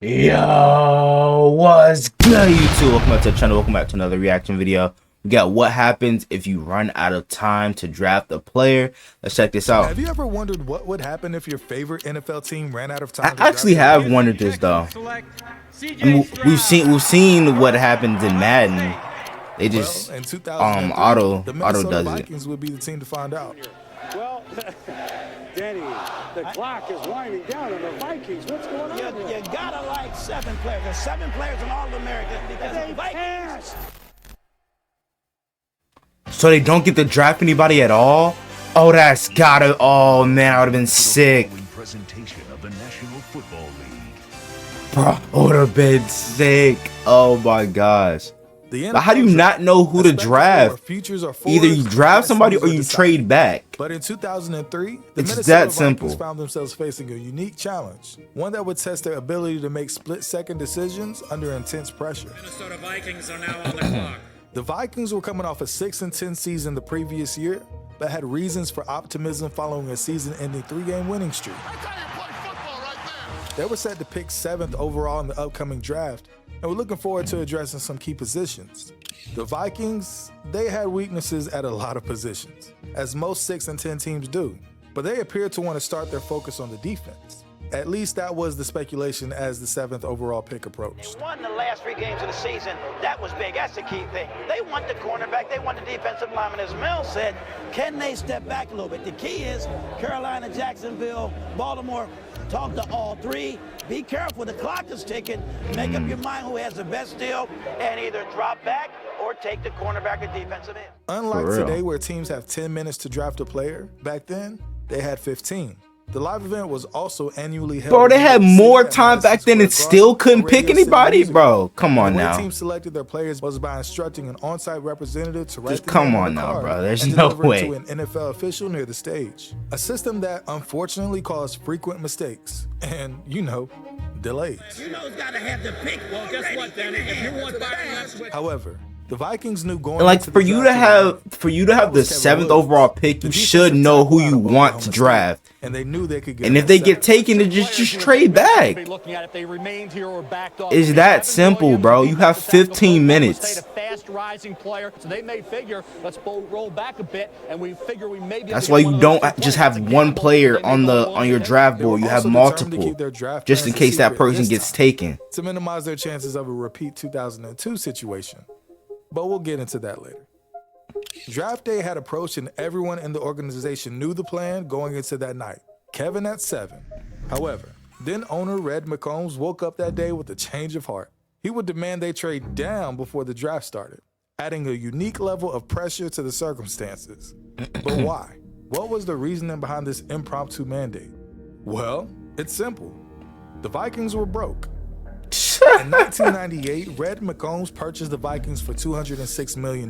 Yo, what's good, YouTube? Welcome back to the channel. Welcome back to another reaction video. We got what happens if you run out of time to draft a player. Let's check this out. Have you ever wondered what would happen if your favorite NFL team ran out of time? I actually have wondered this though. And we've seen what happens in Madden. They just auto does it. Vikings would be the team to find out. Well, Danny, the clock is winding down on the Vikings. What's going on? You gotta like 7 players. There's 7 players in All-America because They the Vikings. So they don't get to draft anybody at all? Oh, that's gotta. Oh man, I would have been sick. Presentation of the National Football League. Bro, I would have been sick. Oh my gosh. But how do you not know who to draft? Either you draft somebody or you trade back. But in 2003, the It's Minnesota that Vikings simple. found themselves facing a unique challenge, one that would test their ability to make split-second decisions under intense pressure. Minnesota Vikings are now on the clock. The Vikings were coming off a 6-10 season the previous year, but had reasons for optimism following a season-ending 3-game winning streak. They were set to pick 7th overall in the upcoming draft, and we're looking forward to addressing some key positions. The Vikings, they had weaknesses at a lot of positions, as most 6-10 teams do, but they appeared to want to start their focus on the defense. At least that was the speculation as the 7th overall pick approached. They won the last 3 games of the season. That was big. That's the key thing. They want the cornerback. They want the defensive lineman. As Mel said, can they step back a little bit? The key is Carolina, Jacksonville, Baltimore. Talk to all 3. Be careful. The clock is ticking. Make up your mind who has the best deal and either drop back or take the cornerback or defensive end. Unlike today where teams have 10 minutes to draft a player, back then, they had 15. The live event was also annually held. Bro, they had more time back then and still couldn't pick anybody, bro. Come on now. The team selected their players was by instructing an on-site representative to write Just come on now, bro. There's no way. To an NFL official near the stage. A system that unfortunately caused frequent mistakes and, delays. You know who's got to have the pick. Well, guess what, Danny? If you want Byron, However, the Vikings knew going Like for you to have the 7th overall pick, you should know who you want to draft. And they knew they could get. And if they get taken, then just trade back. It's that simple, bro. You have 15 minutes. That's why you don't just have one player on your draft board. You have multiple, just in case that person gets taken. To minimize their chances of a repeat 2002 situation. But we'll get into that later. Draft day had approached and everyone in the organization knew the plan going into that night. Kevin at 7. However, then owner Red McCombs woke up that day with a change of heart. He would demand they trade down before the draft started, adding a unique level of pressure to the circumstances. But why? What was the reasoning behind this impromptu mandate? Well, it's simple. The Vikings were broke. In 1998, Red McCombs purchased the Vikings for $206 million.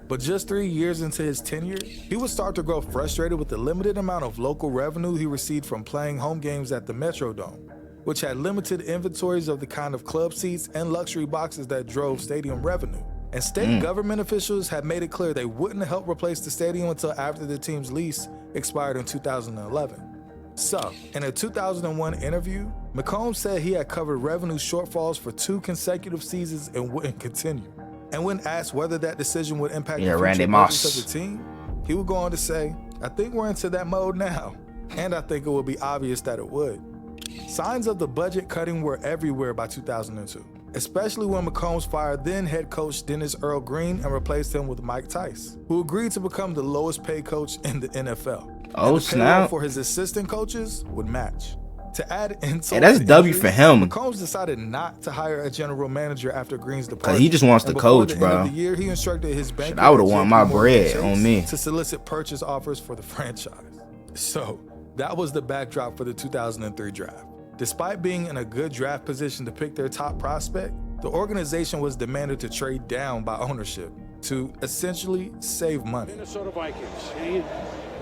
But just 3 years into his tenure, he would start to grow frustrated with the limited amount of local revenue he received from playing home games at the Metrodome, which had limited inventories of the kind of club seats and luxury boxes that drove stadium revenue. And state government officials had made it clear they wouldn't help replace the stadium until after the team's lease expired in 2011. So, in a 2001 interview, McCombs said he had covered revenue shortfalls for 2 consecutive seasons and wouldn't continue. And when asked whether that decision would impact the future budgets of the team, he would go on to say, "I think we're into that mode now, and I think it will be obvious that it would." Signs of the budget cutting were everywhere by 2002, especially when McCombs fired then head coach Dennis Earl Green and replaced him with Mike Tice, who agreed to become the lowest paid coach in the NFL. Oh, snap. For his assistant coaches would match. To add insult, hey, that's W for him. McCombs decided not to hire a general manager after Green's departure. Cause he just wants to coach, bro. The year, he instructed his bank. I would have wanted my bread on me to solicit purchase offers for the franchise. So that was the backdrop for the 2003 draft. Despite being in a good draft position to pick their top prospect, the organization was demanded to trade down by ownership to essentially save money. Minnesota Vikings.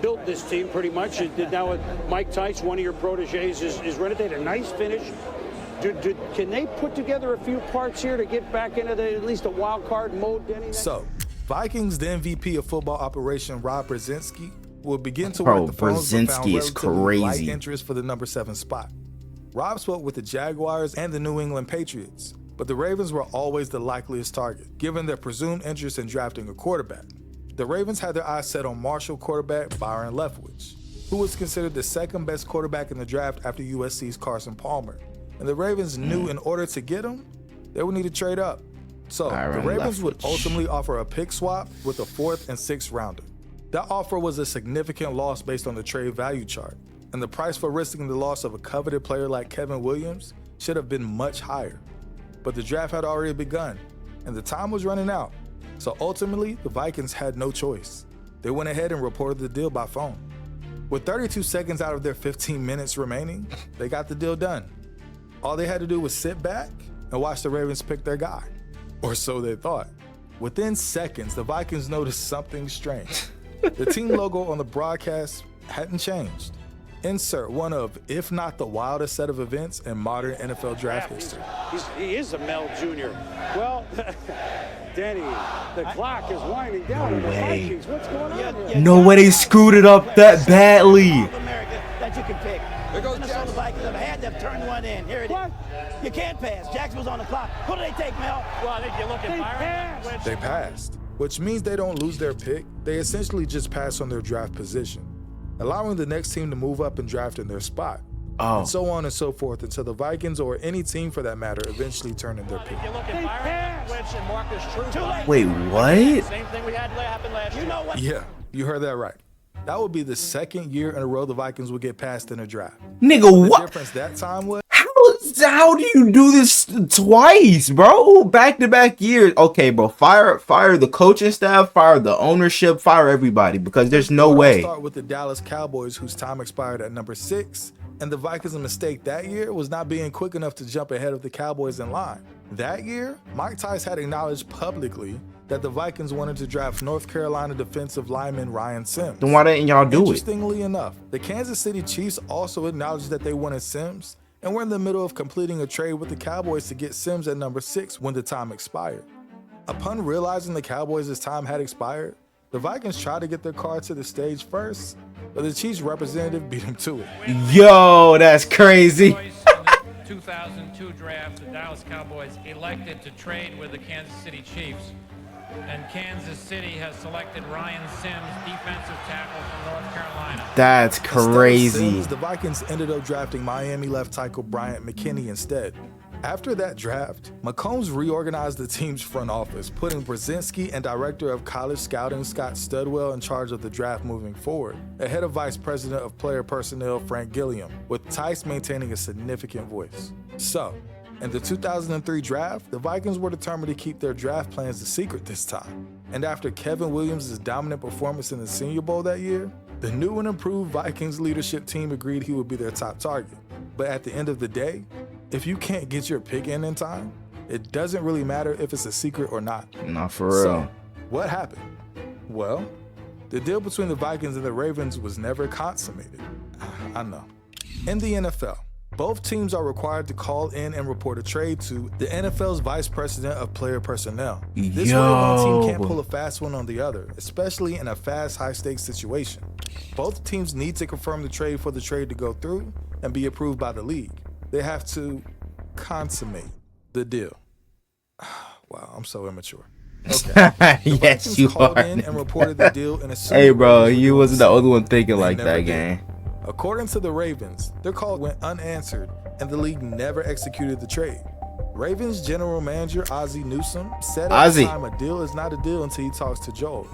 Built this team pretty much. Now with Mike Tice, one of your proteges, is ready. They had a nice finish. Can they put together a few parts here to get back into at least a wild card mode, Denny? So, Vikings then VP of football operation Rob Brzezinski will begin to work the phones, Brzezinski is crazy. Light interest for the number 7 spot. Rob spoke with the Jaguars and the New England Patriots, but the Ravens were always the likeliest target, given their presumed interest in drafting a quarterback. The Ravens had their eyes set on Marshall quarterback Byron Leftwich, who was considered the second best quarterback in the draft after USC's Carson Palmer. And the Ravens knew in order to get him, they would need to trade up. So the Ravens would ultimately offer a pick swap with a 4th and 6th rounder. That offer was a significant loss based on the trade value chart, and the price for risking the loss of a coveted player like Kevin Williams should have been much higher. But the draft had already begun, and the time was running out. So ultimately, the Vikings had no choice. They went ahead and reported the deal by phone. With 32 seconds out of their 15 minutes remaining, they got the deal done. All they had to do was sit back and watch the Ravens pick their guy. Or so they thought. Within seconds, the Vikings noticed something strange. The team logo on the broadcast hadn't changed. Insert one of, if not the wildest set of events in modern NFL draft history. He is a Mel Jr. Well, Danny, the clock is winding down. No way. Vikings, what's going on here? No way they screwed it up that badly. America that you can pick. Minnesota Vikings have had to turn one in. Here it is. You can't pass. Jackson was on the clock. Who do they take, Mel? Well, I think you look at Byron. They passed, which means they don't lose their pick. They essentially just pass on their draft position, allowing the next team to move up and draft in their spot. And so on and so forth until the Vikings, or any team for that matter, eventually turn in their pick. You look at Byron Leftwich and Marcus True. Wait, what? Same thing we had happen last year. You know what? Yeah, you heard that right. That would be the second year in a row the Vikings would get passed in a draft. Nigga, The what? difference that time was, How do you do this twice, bro? Back-to-back years. Okay, bro, fire the coaching staff, fire the ownership, fire everybody, because there's no I'll way. start with the Dallas Cowboys, whose time expired at number 6, and the Vikings' mistake that year was not being quick enough to jump ahead of the Cowboys in line. That year, Mike Tice had acknowledged publicly that the Vikings wanted to draft North Carolina defensive lineman Ryan Sims. Then why didn't y'all do it? Interestingly enough, the Kansas City Chiefs also acknowledged that they wanted Sims, and were in the middle of completing a trade with the Cowboys to get Sims at number 6 when the time expired. Upon realizing the Cowboys' time had expired, the Vikings tried to get their card to the stage first, but the Chiefs representative beat them to it. Yo, that's crazy. In the 2002 draft, the Dallas Cowboys elected to trade with the Kansas City Chiefs. And Kansas City has selected Ryan Sims, defensive tackle from North Carolina. That's Instead of crazy. Sims, the Vikings ended up drafting Miami left tackle Bryant McKinney instead. After that draft, McCombs reorganized the team's front office, putting Brzezinski and director of college scouting Scott Studwell in charge of the draft moving forward, ahead of vice president of player personnel Frank Gilliam, with Tice maintaining a significant voice. So, in the 2003 draft, the Vikings were determined to keep their draft plans a secret this time. And after Kevin Williams' dominant performance in the Senior Bowl that year, the new and improved Vikings leadership team agreed he would be their top target. But at the end of the day, if you can't get your pick in time, it doesn't really matter if it's a secret or not. Not for real. So, what happened? Well, the deal between the Vikings and the Ravens was never consummated. I know. In the NFL, both teams are required to call in and report a trade to the NFL's Vice President of Player Personnel. This way, one team can't pull a fast one on the other, especially in a fast, high-stakes situation. Both teams need to confirm the trade for the trade to go through and be approved by the league. They have to consummate the deal. Wow, I'm so immature. Okay. Yes, you called are. in and reported the deal in a Hey, bro, you was wasn't the only one thinking like never that, did. gang. According to the Ravens, their call went unanswered and the league never executed the trade. Ravens general manager Ozzie Newsome said at the time a deal is not a deal until he talks to Joel,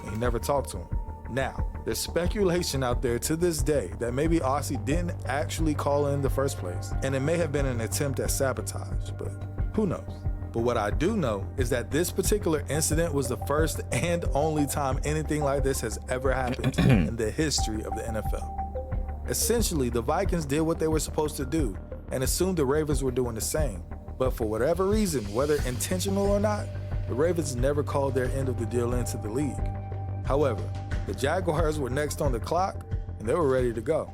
and he never talked to him. Now, there's speculation out there to this day that maybe Ozzie didn't actually call in the first place, and it may have been an attempt at sabotage, but who knows? But what I do know is that this particular incident was the first and only time anything like this has ever happened in the history of the NFL. Essentially, the Vikings did what they were supposed to do and assumed the Ravens were doing the same. But for whatever reason, whether intentional or not, the Ravens never called their end of the deal into the league. However, the Jaguars were next on the clock and they were ready to go.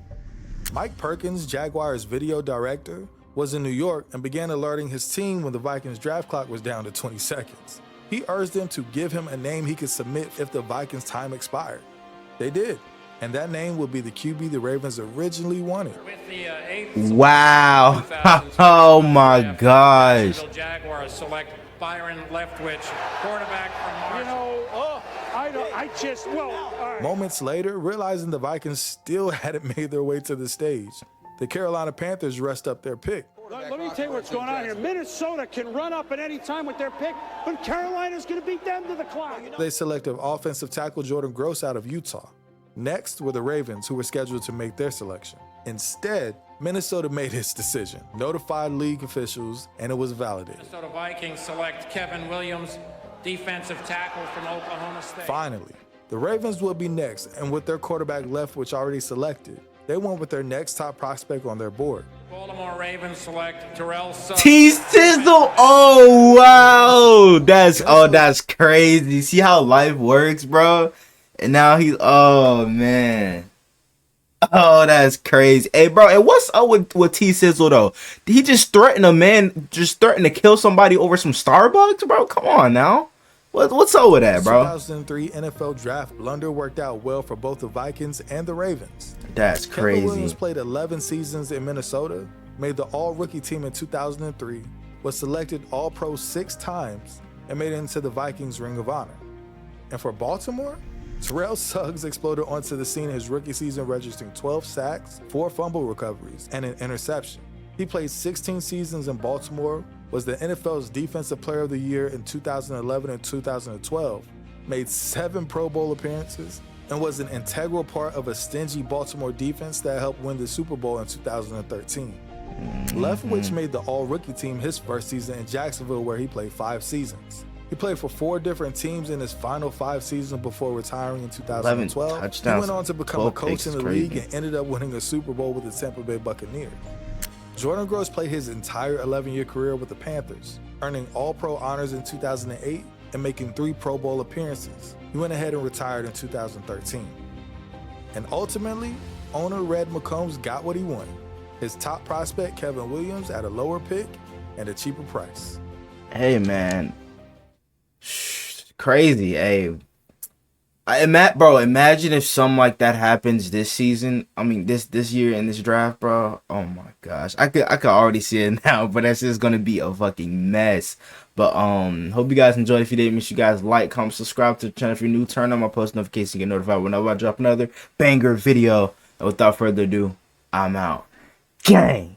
Mike Perkins, Jaguars video director, was in New York and began alerting his team when the Vikings draft clock was down to 20 seconds. He urged them to give him a name he could submit if the Vikings' time expired. They did. And that name would be the QB the Ravens originally wanted. With the eighth Wow. 2002 Oh my draft, gosh. Jacksonville Jaguars select Byron Leftwich, quarterback from You Marshall. know, all right. Moments later, realizing the Vikings still hadn't made their way to the stage, the Carolina Panthers rushed up their pick. Let me tell you what's going on here. Minnesota can run up at any time with their pick, but Carolina's going to beat them to the clock. They selected offensive tackle Jordan Gross out of Utah. Next were the Ravens, who were scheduled to make their selection. Instead, Minnesota made its decision, notified league officials, and it was validated. Minnesota Vikings select Kevin Williams, defensive tackle from Oklahoma State. Finally, the Ravens would be next, and with their quarterback Leftwich already selected, they went with their next top prospect on their board. Baltimore Ravens select Terrell Suggs. T-Sizzle. Oh wow. That's crazy. See how life works, bro? And now oh man. Oh, that's crazy. Hey, bro, and what's up with T-Sizzle, though? Did he just threaten to kill somebody over some Starbucks, bro? Come on now. What's up with that, bro? 2003 NFL Draft blunder worked out well for both the Vikings and the Ravens. That's Kevin Williams crazy. played 11 seasons in Minnesota, made the All-Rookie team in 2003, was selected All-Pro 6 times, and made it into the Vikings Ring of Honor. And for Baltimore, Terrell Suggs exploded onto the scene his rookie season, registering 12 sacks, 4 fumble recoveries, and an interception. He played 16 seasons in Baltimore, was the NFL's Defensive Player of the Year in 2011 and 2012, made 7 Pro Bowl appearances, and was an integral part of a stingy Baltimore defense that helped win the Super Bowl in 2013. Leftwich made the All-Rookie team his first season in Jacksonville, where he played 5 seasons. He played for 4 different teams in his final 5 seasons before retiring in 2012. 11 He touchdowns, went on to become a 12 coach picks in the is crazy. league and ended up winning a Super Bowl with the Tampa Bay Buccaneers. Jordan Gross played his entire 11-year career with the Panthers, earning All-Pro honors in 2008 and making 3 Pro Bowl appearances. He went ahead and retired in 2013. And ultimately, owner Red McCombs got what he wanted. His top prospect, Kevin Williams, at a lower pick and a cheaper price. Hey, man. Crazy. Hey, imagine if something like that happens this season. I mean, this year in this draft, bro. Oh my gosh, I could already see it now. But that's just gonna be a fucking mess. But hope you guys enjoyed. If you did, make sure you guys like, comment, subscribe to the channel if you're new. Turn on my post notifications to get notified whenever I drop another banger video. And without further ado, I'm out. Gang.